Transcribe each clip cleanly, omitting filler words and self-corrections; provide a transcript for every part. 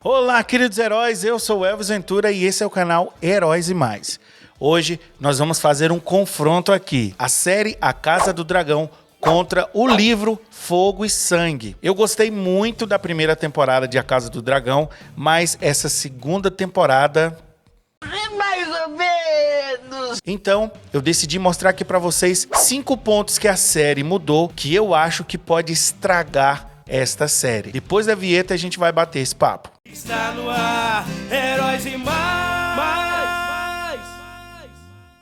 Olá, queridos heróis, eu sou o Elvis Ventura e esse é o canal Heróis e Mais. Hoje nós vamos fazer um confronto aqui, a série A Casa do Dragão contra o livro Fogo e Sangue. Eu gostei muito da primeira temporada de A Casa do Dragão, mas essa segunda temporada... mais ou menos. Então, eu decidi mostrar aqui pra vocês 5 pontos que a série mudou, que eu acho que pode estragar esta série. Depois da vinheta a gente vai bater esse papo. Está no ar, Heróis e Mais.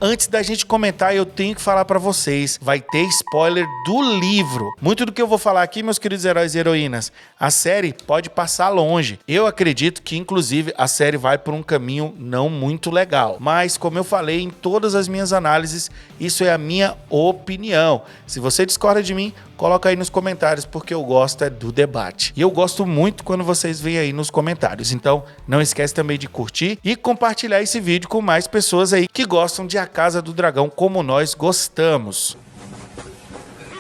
Antes da gente comentar, eu tenho que falar pra vocês, vai ter spoiler do livro. Muito do que eu vou falar aqui, meus queridos heróis e heroínas, a série pode passar longe. Eu acredito que, inclusive, a série vai por um caminho não muito legal. Mas, como eu falei em todas as minhas análises, isso é a minha opinião. Se você discorda de mim, coloca aí nos comentários, porque eu gosto do debate. E eu gosto muito quando vocês vêm aí nos comentários. Então, não esquece também de curtir e compartilhar esse vídeo com mais pessoas aí que gostam de A Casa do Dragão como nós gostamos.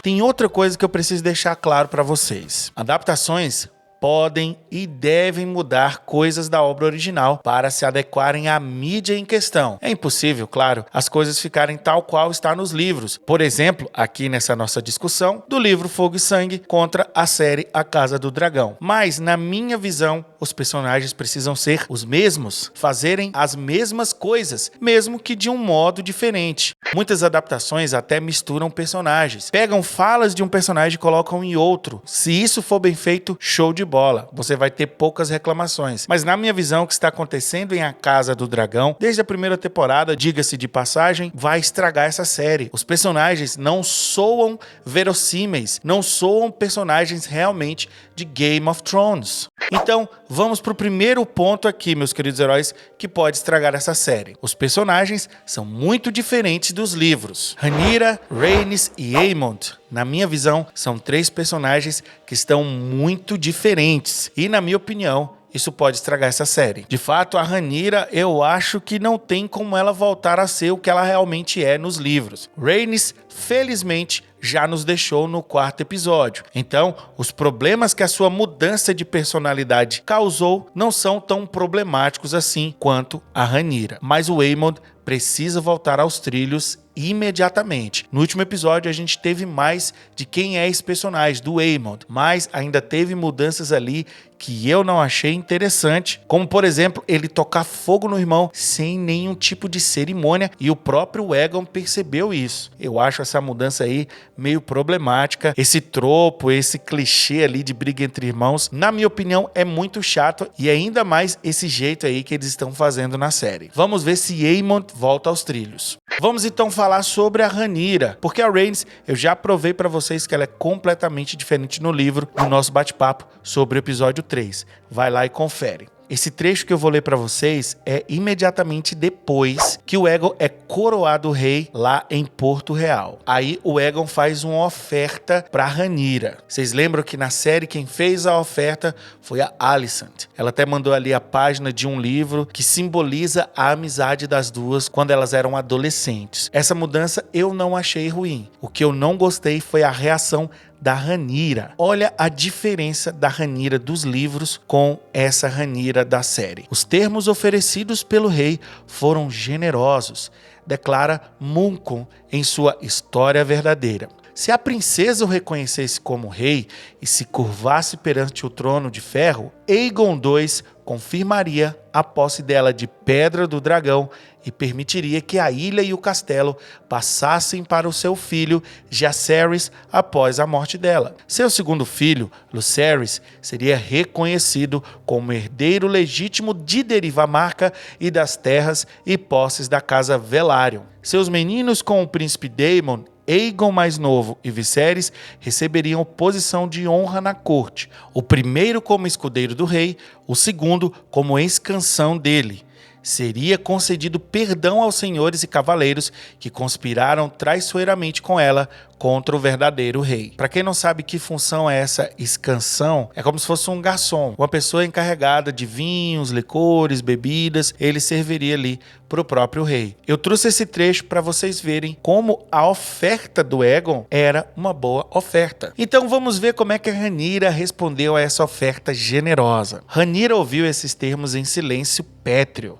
Tem outra coisa que eu preciso deixar claro para vocês. Adaptações podem e devem mudar coisas da obra original para se adequarem à mídia em questão. É impossível, claro, as coisas ficarem tal qual está nos livros. Por exemplo, aqui nessa nossa discussão do livro Fogo e Sangue contra a série A Casa do Dragão. Mas, na minha visão, os personagens precisam ser os mesmos, fazerem as mesmas coisas, mesmo que de um modo diferente. Muitas adaptações até misturam personagens, pegam falas de um personagem e colocam em outro. Se isso for bem feito, show de bola, você vai ter poucas reclamações. Mas na minha visão, o que está acontecendo em A Casa do Dragão, desde a primeira temporada, diga-se de passagem, vai estragar essa série. Os personagens não soam verossímeis, não soam personagens realmente de Game of Thrones. Então, vamos para o primeiro ponto aqui, meus queridos heróis, que pode estragar essa série. Os personagens são muito diferentes dos livros. Rhaenyra, Rhaenys e Aemond, na minha visão, são 3 personagens que estão muito diferentes. E, na minha opinião, isso pode estragar essa série. De fato, a Rhaenyra, eu acho que não tem como ela voltar a ser o que ela realmente é nos livros. Rhaenys, felizmente, já nos deixou no 4º episódio. Então, os problemas que a sua mudança de personalidade causou não são tão problemáticos assim quanto a Rhaenyra. Mas o Aemond precisa voltar aos trilhos imediatamente. No último episódio a gente teve mais de quem é esse personagem, do Aemond, mas ainda teve mudanças ali que eu não achei interessante, como por exemplo, ele tocar fogo no irmão sem nenhum tipo de cerimônia, e o próprio Aegon percebeu isso. Eu acho essa mudança aí meio problemática, esse tropo, esse clichê ali de briga entre irmãos, na minha opinião é muito chato, e ainda mais esse jeito aí que eles estão fazendo na série. Vamos ver se Aemond volta aos trilhos. Vamos então falar sobre a Rhaenyra, porque a Rhaenys eu já provei para vocês que ela é completamente diferente no livro, no nosso bate-papo sobre o episódio 3. Vai lá e confere. Esse trecho que eu vou ler para vocês é imediatamente depois que o Aegon é coroado rei lá em Porto Real. Aí o Aegon faz uma oferta para Rhaenyra. Vocês lembram que na série quem fez a oferta foi a Alicent. Ela até mandou ali a página de um livro que simboliza a amizade das duas quando elas eram adolescentes. Essa mudança eu não achei ruim. O que eu não gostei foi a reação da Rhaenyra. Olha a diferença da Rhaenyra dos livros com essa Rhaenyra da série. Os termos oferecidos pelo rei foram generosos, declara Munkun em sua História Verdadeira. Se a princesa o reconhecesse como rei e se curvasse perante o trono de ferro, Aegon II confirmaria a posse dela de Pedra do Dragão e permitiria que a ilha e o castelo passassem para o seu filho Jacaerys após a morte dela. Seu segundo filho, Lucerys, seria reconhecido como herdeiro legítimo de Derivamarca e das terras e posses da casa Velaryon. Seus meninos com o príncipe Daemon, Aegon mais novo e Viserys receberiam posição de honra na corte, o primeiro como escudeiro do rei, o segundo como ex-canção dele. Seria concedido perdão aos senhores e cavaleiros que conspiraram traiçoeiramente com ela contra o verdadeiro rei. Para quem não sabe que função é essa escansão, é como se fosse um garçom, uma pessoa encarregada de vinhos, licores, bebidas, ele serviria ali para o próprio rei. Eu trouxe esse trecho para vocês verem como a oferta do Aegon era uma boa oferta. Então vamos ver como é que a Rhaenyra respondeu a essa oferta generosa. Rhaenyra ouviu esses termos em silêncio pétreo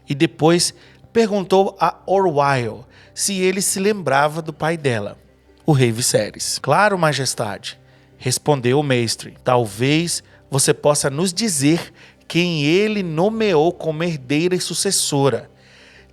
e depois perguntou a Orwyle se ele se lembrava do pai dela, o rei Viserys. Claro, majestade, respondeu o mestre. Talvez você possa nos dizer quem ele nomeou como herdeira e sucessora.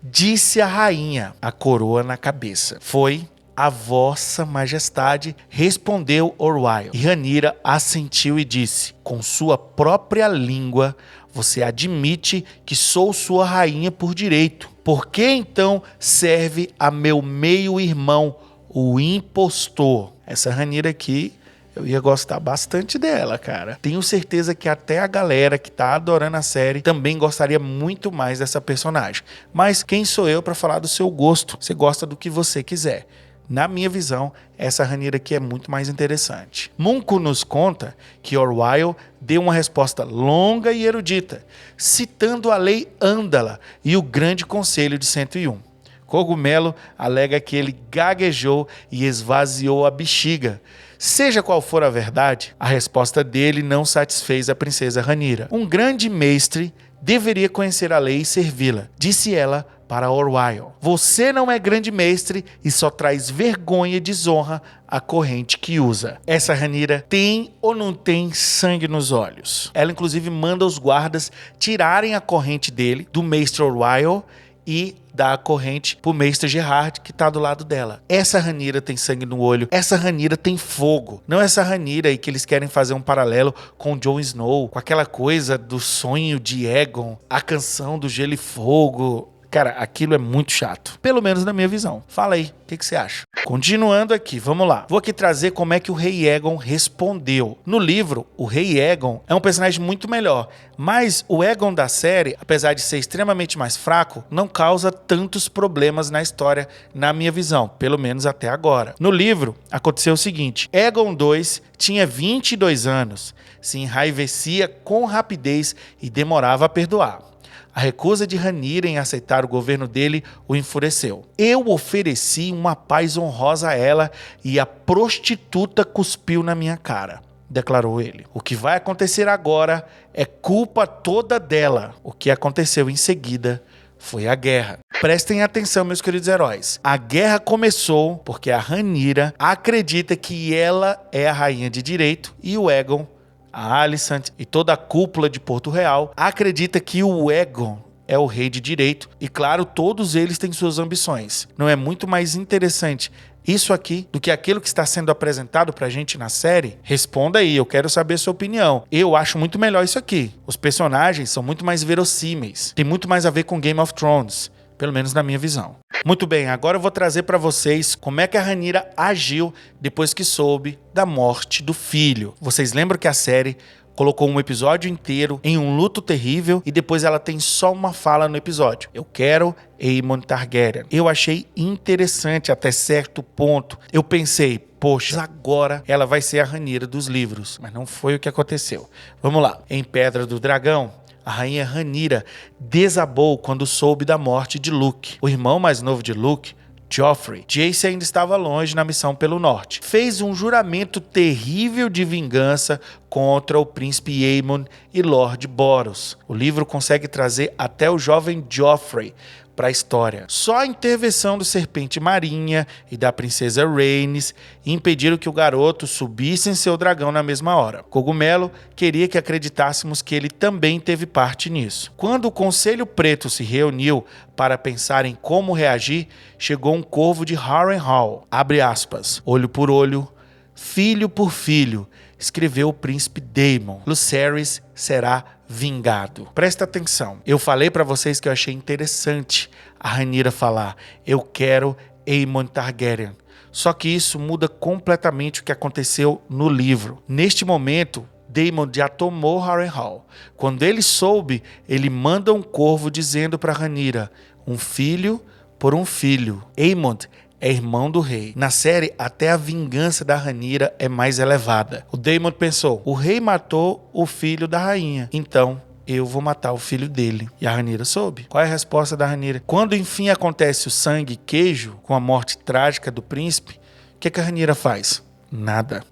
Disse a rainha, a coroa na cabeça. Foi a vossa majestade, respondeu Orwyle. E Rhaenyra assentiu e disse, com sua própria língua, você admite que sou sua rainha por direito. Por que então serve a meu meio-irmão, o impostor? Essa Rhaenyra aqui, eu ia gostar bastante dela, cara. Tenho certeza que até a galera que tá adorando a série também gostaria muito mais dessa personagem. Mas quem sou eu para falar do seu gosto? Você gosta do que você quiser. Na minha visão, essa Rhaenyra aqui é muito mais interessante. Munco nos conta que Orwyle deu uma resposta longa e erudita, citando a lei Andala e o Grande Conselho de 101. Cogumelo alega que ele gaguejou e esvaziou a bexiga. Seja qual for a verdade, a resposta dele não satisfez a princesa Rhaenyra. Um grande mestre deveria conhecer a lei e servi-la, disse ela para Orwyle. Você não é grande mestre e só traz vergonha e desonra à corrente que usa. Essa Rhaenyra tem ou não tem sangue nos olhos? Ela inclusive manda os guardas tirarem a corrente dele, do mestre Orwyle, e dá a corrente pro mestre Gerard, que tá do lado dela. Essa Rhaenyra tem sangue no olho, essa Rhaenyra tem fogo. Não essa Rhaenyra aí que eles querem fazer um paralelo com Jon Snow, com aquela coisa do sonho de Aegon, a canção do Gelo e Fogo. Cara, aquilo é muito chato. Pelo menos na minha visão. Fala aí, o que você acha? Continuando aqui, vamos lá. Vou aqui trazer como é que o rei Aegon respondeu. No livro, o rei Aegon é um personagem muito melhor. Mas o Aegon da série, apesar de ser extremamente mais fraco, não causa tantos problemas na história, na minha visão. Pelo menos até agora. No livro, aconteceu o seguinte. Aegon II tinha 22 anos, se enraivecia com rapidez e demorava a perdoar. A recusa de Rhaenyra em aceitar o governo dele o enfureceu. Eu ofereci uma paz honrosa a ela e a prostituta cuspiu na minha cara, declarou ele. O que vai acontecer agora é culpa toda dela. O que aconteceu em seguida foi a guerra. Prestem atenção, meus queridos heróis. A guerra começou porque a Rhaenyra acredita que ela é a rainha de direito e o Aegon, a Alicent e toda a cúpula de Porto Real acredita que o Aegon é o rei de direito e, claro, todos eles têm suas ambições. Não é muito mais interessante isso aqui do que aquilo que está sendo apresentado pra gente na série? Responda aí, eu quero saber a sua opinião. Eu acho muito melhor isso aqui. Os personagens são muito mais verossímeis. Tem muito mais a ver com Game of Thrones, pelo menos na minha visão. Muito bem, agora eu vou trazer para vocês como é que a Rhaenyra agiu depois que soube da morte do filho. Vocês lembram que a série colocou um episódio inteiro em um luto terrível e depois ela tem só uma fala no episódio. Eu quero Aemon Targaryen. Eu achei interessante até certo ponto. Eu pensei, poxa, agora ela vai ser a Rhaenyra dos livros. Mas não foi o que aconteceu. Vamos lá. Em Pedra do Dragão, a rainha Rhaenyra desabou quando soube da morte de Luke. O irmão mais novo de Luke, Joffrey. Jace ainda estava longe na missão pelo norte. Fez um juramento terrível de vingança contra o príncipe Aemon e Lord Boros. O livro consegue trazer até o jovem Joffrey para a história. Só a intervenção do Serpente Marinha e da princesa Rhaenys impediram que o garoto subisse em seu dragão na mesma hora. Cogumelo queria que acreditássemos que ele também teve parte nisso. Quando o Conselho Preto se reuniu para pensar em como reagir, chegou um corvo de Harrenhal. Abre aspas. Olho por olho, filho por filho, escreveu o príncipe Daemon. Lucerys será vingado. Presta atenção. Eu falei para vocês que eu achei interessante a Rhaenyra falar, eu quero Aemon Targaryen. Só que isso muda completamente o que aconteceu no livro. Neste momento, Daemon já tomou Harrenhal. Quando ele soube, ele manda um corvo dizendo para Rhaenyra, um filho por um filho. Aemon é irmão do rei. Na série, até a vingança da Rhaenyra é mais elevada. O Daemon pensou, o rei matou o filho da rainha, então eu vou matar o filho dele. E a Rhaenyra soube. Qual é a resposta da Rhaenyra? Quando enfim acontece o sangue queijo, com a morte trágica do príncipe, o que a Rhaenyra faz? Nada.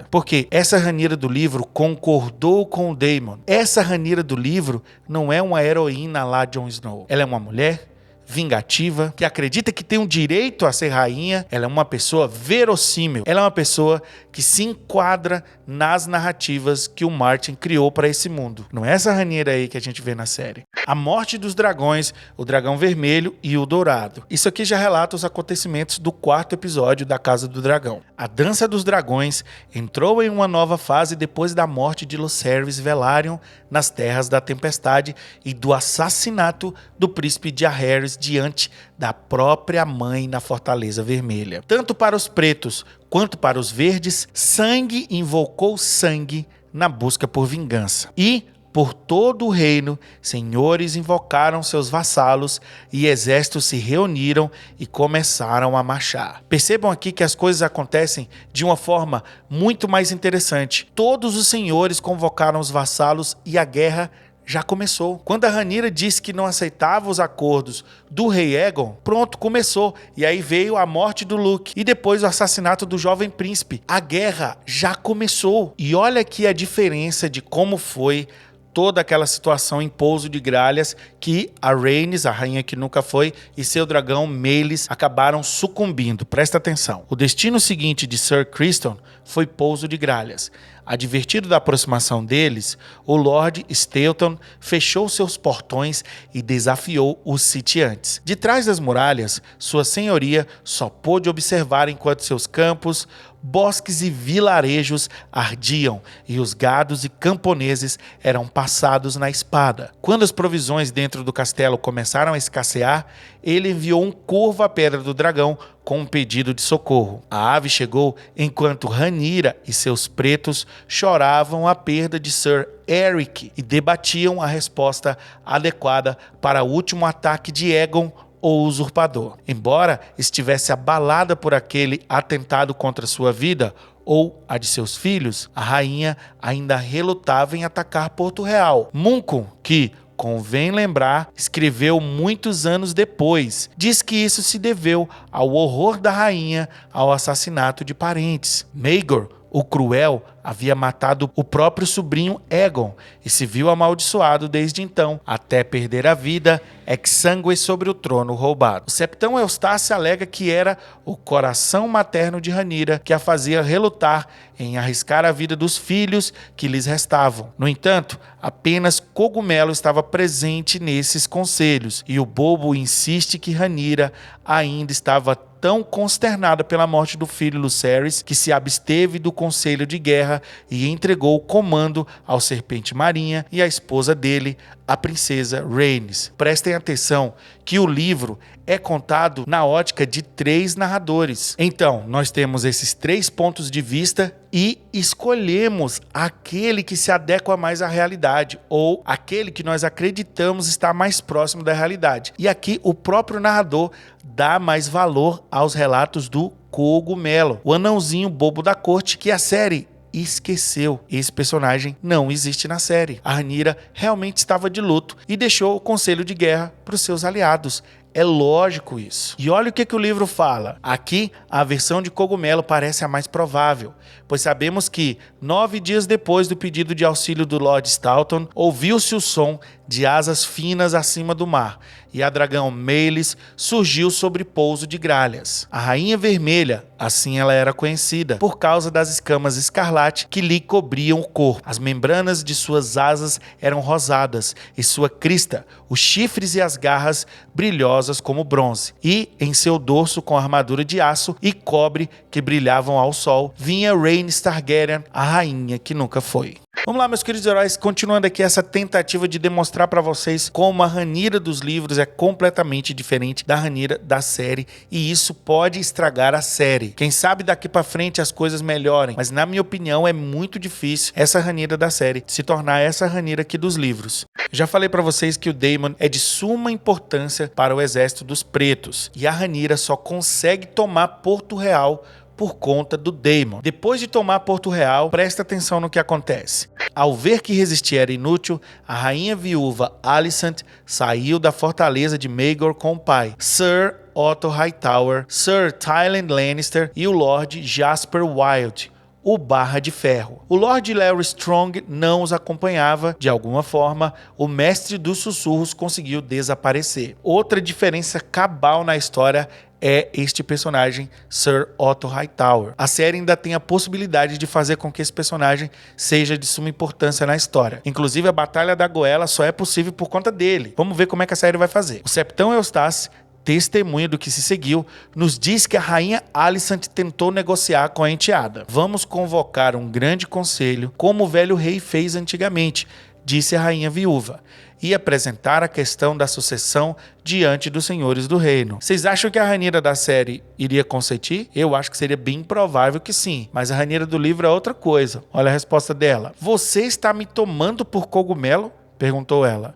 Porque essa Rhaenyra do livro concordou com o Daemon. Essa Rhaenyra do livro não é uma heroína lá Jon Snow. Ela é uma mulher vingativa, que acredita que tem um direito a ser rainha. Ela é uma pessoa verossímil. Ela é uma pessoa que se enquadra nas narrativas que o Martin criou para esse mundo. Não é essa Rhaenyra aí que a gente vê na série. A morte dos dragões, o dragão vermelho e o dourado. Isso aqui já relata os acontecimentos do 4º episódio da Casa do Dragão. A dança dos dragões entrou em uma nova fase depois da morte de Lucerys Velaryon nas Terras da Tempestade e do assassinato do príncipe Jaehaerys diante da própria mãe na Fortaleza Vermelha. Tanto para os pretos quanto para os verdes, sangue invocou sangue na busca por vingança. E por todo o reino, senhores invocaram seus vassalos e exércitos se reuniram e começaram a marchar. Percebam aqui que as coisas acontecem de uma forma muito mais interessante. Todos os senhores convocaram os vassalos e a guerra já começou. Quando a Rhaenyra disse que não aceitava os acordos do rei Aegon, pronto, começou. E aí veio a morte do Luke e depois o assassinato do jovem príncipe. A guerra já começou. E olha aqui a diferença de como foi toda aquela situação em Pouso de Gralhas, que a Rhaenys, a rainha que nunca foi, e seu dragão Meleys acabaram sucumbindo. Presta atenção. O destino seguinte de Ser Criston foi Pouso de Gralhas. Advertido da aproximação deles, o Lord Stelton fechou seus portões e desafiou os sitiantes. De trás das muralhas, sua senhoria só pôde observar enquanto seus campos, bosques e vilarejos ardiam e os gados e camponeses eram passados na espada. Quando as provisões dentro do castelo começaram a escassear, ele enviou um corvo à Pedra do Dragão com um pedido de socorro. A ave chegou enquanto Rhaenyra e seus pretos choravam a perda de Ser Erryk e debatiam a resposta adequada para o último ataque de Aegon, o usurpador. Embora estivesse abalada por aquele atentado contra sua vida ou a de seus filhos, a rainha ainda relutava em atacar Porto Real. Munkun, que, convém lembrar, escreveu muitos anos depois, diz que isso se deveu ao horror da rainha ao assassinato de parentes. Maegor, o Cruel, havia matado o próprio sobrinho Aegon e se viu amaldiçoado desde então, até perder a vida ex-sangue sobre o trono roubado. O septão Eustácio alega que era o coração materno de Rhaenyra que a fazia relutar em arriscar a vida dos filhos que lhes restavam. No entanto, apenas Cogumelo estava presente nesses conselhos e o bobo insiste que Rhaenyra ainda estava tão consternada pela morte do filho Lucerys que se absteve do conselho de guerra e entregou o comando ao Serpente Marinha e à esposa dele, a princesa Rhaenys. Prestem atenção que o livro é contado na ótica de 3 narradores. Então, nós temos esses 3 pontos de vista e escolhemos aquele que se adequa mais à realidade ou aquele que nós acreditamos estar mais próximo da realidade. E aqui o próprio narrador dá mais valor aos relatos do Cogumelo, o anãozinho bobo da corte que a série esqueceu. Esse personagem não existe na série. A Rhaenyra realmente estava de luto e deixou o conselho de guerra para os seus aliados. É lógico isso. E olha o que o livro fala. Aqui, a versão de Cogumelo parece a mais provável, pois sabemos que 9 dias depois do pedido de auxílio do Lord Stalton, ouviu-se o som de asas finas acima do mar, e a dragão Meleys surgiu sobre Pouso de Gralhas. A Rainha Vermelha, assim ela era conhecida, por causa das escamas escarlate que lhe cobriam o corpo. As membranas de suas asas eram rosadas, e sua crista, os chifres e as garras brilhosas como bronze. E em seu dorso, com armadura de aço e cobre que brilhavam ao sol, vinha Rhaenys Targaryen, a rainha que nunca foi. Vamos lá, meus queridos heróis, continuando aqui essa tentativa de demonstrar pra vocês como a Rhaenyra dos livros é completamente diferente da Rhaenyra da série, e isso pode estragar a série. Quem sabe daqui pra frente as coisas melhorem, mas na minha opinião é muito difícil essa Rhaenyra da série se tornar essa Rhaenyra aqui dos livros. Eu já falei pra vocês que o Daemon é de suma importância para o exército dos pretos, e a Rhaenyra só consegue tomar Porto Real por conta do Daemon. Depois de tomar Porto Real, presta atenção no que acontece. Ao ver que resistir era inútil, a rainha viúva Alicent saiu da fortaleza de Maegor com o pai, Sir Otto Hightower, Sir Tywin Lannister e o Lord Jasper Wilde, o Barra de Ferro. O Lord Larry Strong não os acompanhava. De alguma forma, o Mestre dos Sussurros conseguiu desaparecer. Outra diferença cabal na história é este personagem, Sir Otto Hightower. A série ainda tem a possibilidade de fazer com que esse personagem seja de suma importância na história. Inclusive, a Batalha da Goela só é possível por conta dele. Vamos ver como é que a série vai fazer. O Septão Eustace, testemunha do que se seguiu, nos diz que a rainha Alicent tentou negociar com a enteada. Vamos convocar um grande conselho, como o velho rei fez antigamente, disse a rainha viúva, e apresentar a questão da sucessão diante dos senhores do reino. Vocês acham que a Rhaenyra da série iria consentir? Eu acho que seria bem provável que sim, mas a Rhaenyra do livro é outra coisa. Olha a resposta dela. Você está me tomando por cogumelo? Perguntou ela.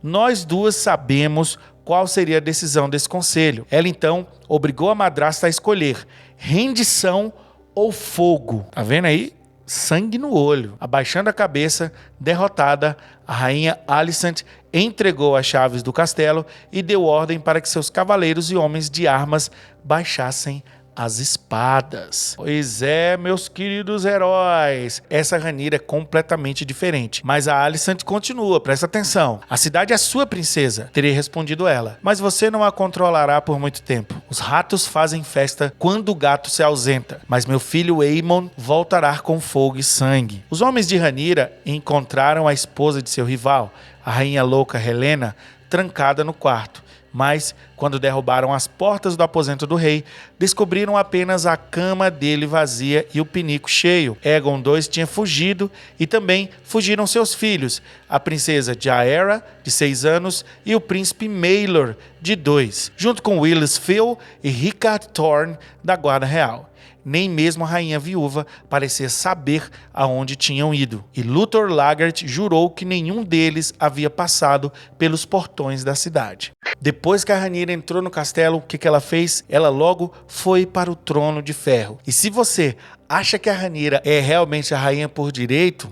Nós duas sabemos qual seria a decisão desse conselho. Ela então obrigou a madrasta a escolher rendição ou fogo. Tá vendo aí? Sangue no olho. Abaixando a cabeça, derrotada, a rainha Alicent entregou as chaves do castelo e deu ordem para que seus cavaleiros e homens de armas baixassem as espadas. Pois é, meus queridos heróis, essa Rhaenyra é completamente diferente. Mas a Alicent continua, presta atenção. A cidade é sua, princesa, teria respondido ela. Mas você não a controlará por muito tempo. Os ratos fazem festa quando o gato se ausenta. Mas meu filho Aemon voltará com fogo e sangue. Os homens de Rhaenyra encontraram a esposa de seu rival, a rainha louca Helena, trancada no quarto. Mas, quando derrubaram as portas do aposento do rei, descobriram apenas a cama dele vazia e o pinico cheio. Aegon II tinha fugido e também fugiram seus filhos, a princesa Jaehaera, de 6 anos, e o príncipe Maelor, de 2, junto com Willis Phil e Rickard Thorne, da Guarda Real. Nem mesmo a rainha viúva parecia saber aonde tinham ido. E Luthor Laggart jurou que nenhum deles havia passado pelos portões da cidade. Depois que a Rhaenyra entrou no castelo, o que ela fez? Ela logo foi para o trono de ferro. E se você acha que a Rhaenyra é realmente a rainha por direito,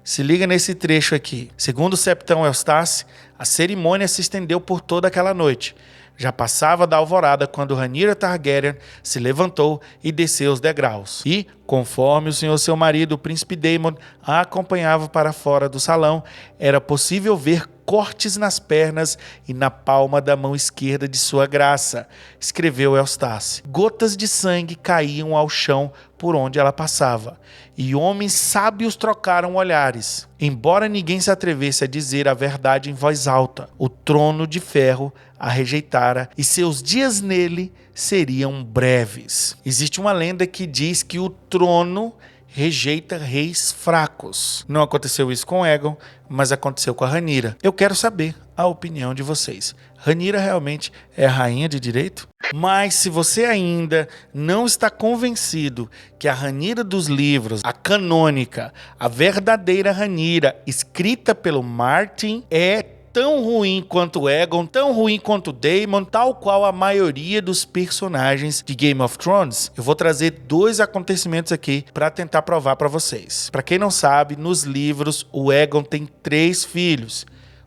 se liga nesse trecho aqui. Segundo o Septão Eustace, a cerimônia se estendeu por toda aquela noite. Já passava da alvorada quando Rhaenyra Targaryen se levantou e desceu os degraus. E, conforme o senhor seu marido, o príncipe Daemon, a acompanhava para fora do salão, era possível ver cortes nas pernas e na palma da mão esquerda de sua graça, escreveu Eustace. Gotas de sangue caíam ao chão por onde ela passava, e homens sábios trocaram olhares. Embora ninguém se atrevesse a dizer a verdade em voz alta, o trono de ferro a rejeitara e seus dias nele seriam breves. Existe uma lenda que diz que o trono rejeita reis fracos. Não aconteceu isso com Aegon, mas aconteceu com a Rhaenyra. Eu quero saber a opinião de vocês. Rhaenyra realmente é a rainha de direito? Mas se você ainda não está convencido que a Rhaenyra dos livros, a canônica, a verdadeira Rhaenyra, escrita pelo Martin, é tão ruim quanto Aegon, tão ruim quanto Daemon, tal qual a maioria dos personagens de Game of Thrones, eu vou trazer 2 acontecimentos aqui para tentar provar para vocês. Para quem não sabe, nos livros o Aegon tem 3 filhos,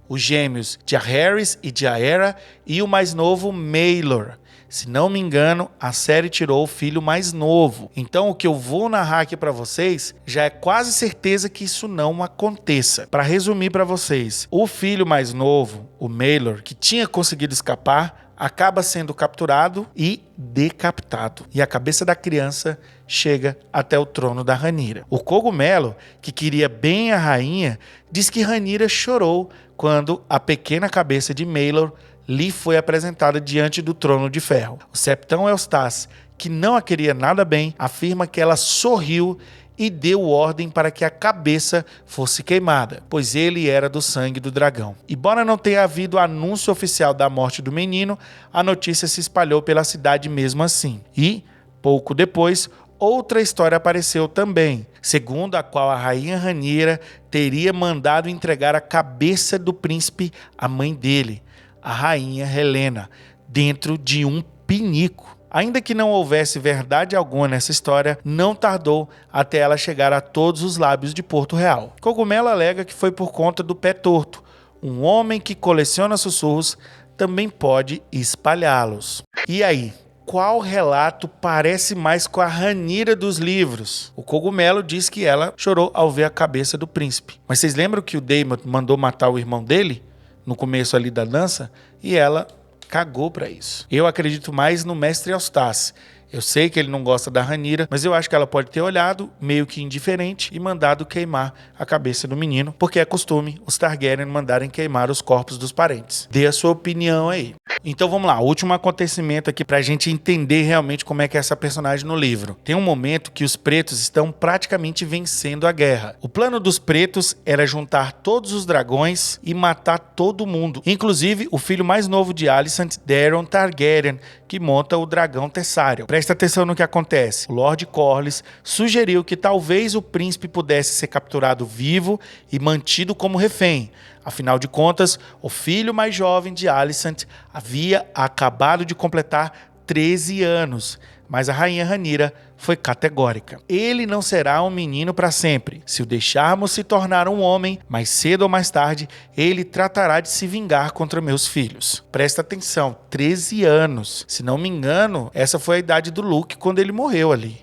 os gêmeos Jaehaerys e Jaehaera e o mais novo Maelor. Se não me engano, a série tirou o filho mais novo. Então, o que eu vou narrar aqui para vocês, já é quase certeza que isso não aconteça. Para resumir para vocês, o filho mais novo, o Maelor, que tinha conseguido escapar, acaba sendo capturado e decapitado. E a cabeça da criança chega até o trono da Rhaenyra. O cogumelo, que queria bem a rainha, diz que Rhaenyra chorou quando a pequena cabeça de Maelor lhe foi apresentada diante do trono de ferro. O Septão Eustace, que não a queria nada bem, afirma que ela sorriu e deu ordem para que a cabeça fosse queimada, pois ele era do sangue do dragão. Embora não tenha havido anúncio oficial da morte do menino, a notícia se espalhou pela cidade mesmo assim. E, pouco depois, outra história apareceu também, segundo a qual a rainha Rhaenyra teria mandado entregar a cabeça do príncipe à mãe dele, a rainha Helena, dentro de um pinico. Ainda que não houvesse verdade alguma nessa história, não tardou até ela chegar a todos os lábios de Porto Real. Cogumelo alega que foi por conta do pé torto. Um homem que coleciona sussurros também pode espalhá-los. E aí? Qual relato parece mais com a Rhaenyra dos livros? O Cogumelo diz que ela chorou ao ver a cabeça do príncipe. Mas vocês lembram que o Daemon mandou matar o irmão dele? No começo ali da dança? E ela cagou pra isso. Eu acredito mais no mestre Eustace. Eu sei que ele não gosta da Rhaenyra, mas eu acho que ela pode ter olhado, meio que indiferente, e mandado queimar a cabeça do menino, porque é costume os Targaryen mandarem queimar os corpos dos parentes. Dê a sua opinião aí. Então vamos lá, último acontecimento aqui pra gente entender realmente como é que é essa personagem no livro. Tem um momento que os pretos estão praticamente vencendo a guerra. O plano dos pretos era juntar todos os dragões e matar todo mundo, inclusive o filho mais novo de Alicent, Daeron Targaryen, que monta o dragão Tessário. Presta atenção no que acontece. O Lord Corlys sugeriu que talvez o príncipe pudesse ser capturado vivo e mantido como refém. Afinal de contas, o filho mais jovem de Alicent havia acabado de completar 13 anos, mas a rainha Rhaenyra foi categórica. Ele não será um menino para sempre. Se o deixarmos se tornar um homem, mais cedo ou mais tarde, ele tratará de se vingar contra meus filhos. Presta atenção, 13 anos. Se não me engano, essa foi a idade do Luke quando ele morreu ali.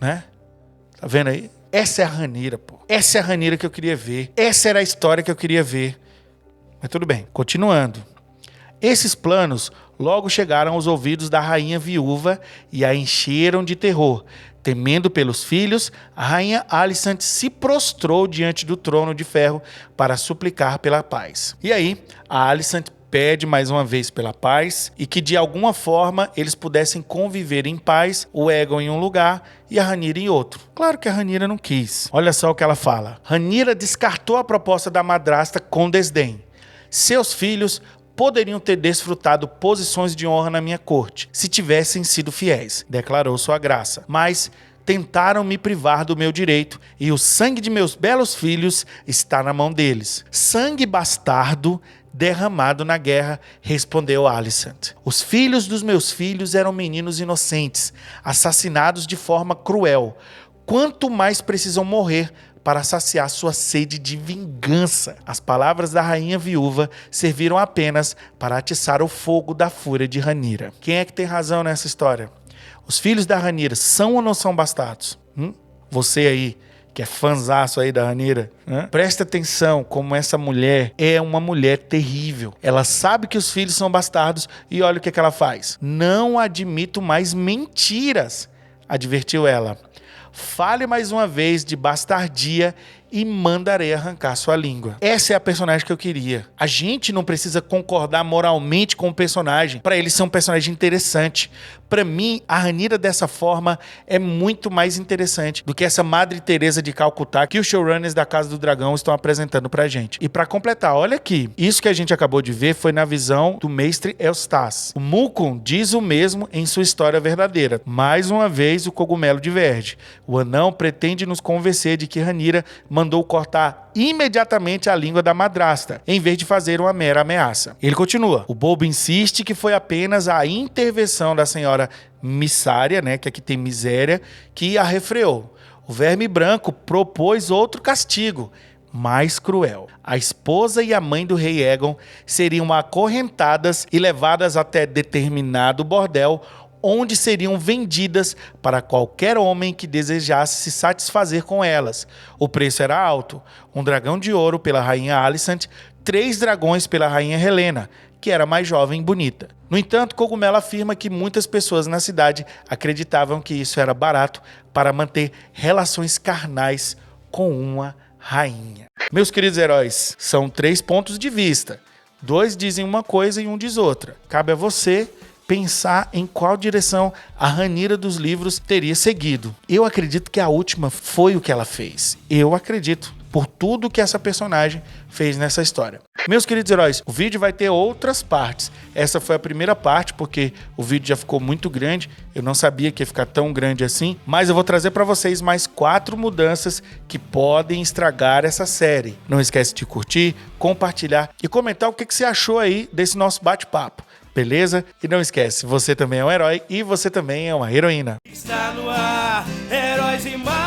Né? Tá vendo aí? Essa é a Rhaenyra, pô. Essa é a Rhaenyra que eu queria ver. Essa era a história que eu queria ver. Mas tudo bem, continuando. Esses planos logo chegaram aos ouvidos da rainha viúva e a encheram de terror. Temendo pelos filhos, a rainha Alicent se prostrou diante do trono de ferro para suplicar pela paz. E aí, a Alicent pede mais uma vez pela paz e que de alguma forma eles pudessem conviver em paz, o Aegon em um lugar e a Rhaenyra em outro. Claro que a Rhaenyra não quis. Olha só o que ela fala. Rhaenyra descartou a proposta da madrasta com desdém. Seus filhos poderiam ter desfrutado posições de honra na minha corte, se tivessem sido fiéis, declarou sua graça. Mas tentaram me privar do meu direito, e o sangue de meus belos filhos está na mão deles. Sangue bastardo derramado na guerra, respondeu Alicent. Os filhos dos meus filhos eram meninos inocentes, assassinados de forma cruel. Quanto mais precisam morrer para saciar sua sede de vingança. As palavras da rainha viúva serviram apenas para atiçar o fogo da fúria de Rhaenyra. Quem é que tem razão nessa história? Os filhos da Rhaenyra são ou não são bastardos? Você aí, que é fãzaço aí da Rhaenyra, presta atenção como essa mulher é uma mulher terrível. Ela sabe que os filhos são bastardos e olha o que ela faz. Não admito mais mentiras, advertiu ela. Fale mais uma vez de bastardia e mandarei arrancar sua língua. Essa é a personagem que eu queria. A gente não precisa concordar moralmente com o personagem para ele ser um personagem interessante. Para mim, a Rhaenyra dessa forma é muito mais interessante do que essa Madre Teresa de Calcutá que os showrunners da Casa do Dragão estão apresentando pra gente. E para completar, olha aqui. Isso que a gente acabou de ver foi na visão do mestre Eustace. O Mulcum diz o mesmo em sua história verdadeira. Mais uma vez, o cogumelo diverge. O anão pretende nos convencer de que Rhaenyra mandou cortar imediatamente a língua da madrasta, em vez de fazer uma mera ameaça. Ele continua. O bobo insiste que foi apenas a intervenção da senhora Missária, que aqui tem miséria, que a refreou. O verme branco propôs outro castigo, mais cruel. A esposa e a mãe do rei Aegon seriam acorrentadas e levadas até determinado bordel, onde seriam vendidas para qualquer homem que desejasse se satisfazer com elas. O preço era alto: um dragão de ouro pela rainha Alicent, 3 dragões pela rainha Helena, que era mais jovem e bonita. No entanto, Cogumelo afirma que muitas pessoas na cidade acreditavam que isso era barato para manter relações carnais com uma rainha. Meus queridos heróis, são 3 pontos de vista. 2 dizem uma coisa e um diz outra. Cabe a você pensar em qual direção a Rhaenyra dos livros teria seguido. Eu acredito que a última foi o que ela fez. Eu acredito, por tudo que essa personagem fez nessa história. Meus queridos heróis, o vídeo vai ter outras partes. Essa foi a primeira parte, porque o vídeo já ficou muito grande. Eu não sabia que ia ficar tão grande assim. Mas eu vou trazer para vocês mais 4 mudanças que podem estragar essa série. Não esquece de curtir, compartilhar e comentar o que você achou aí desse nosso bate-papo. Beleza? E não esquece, você também é um herói e você também é uma heroína. Está no ar, Heróis e Mais.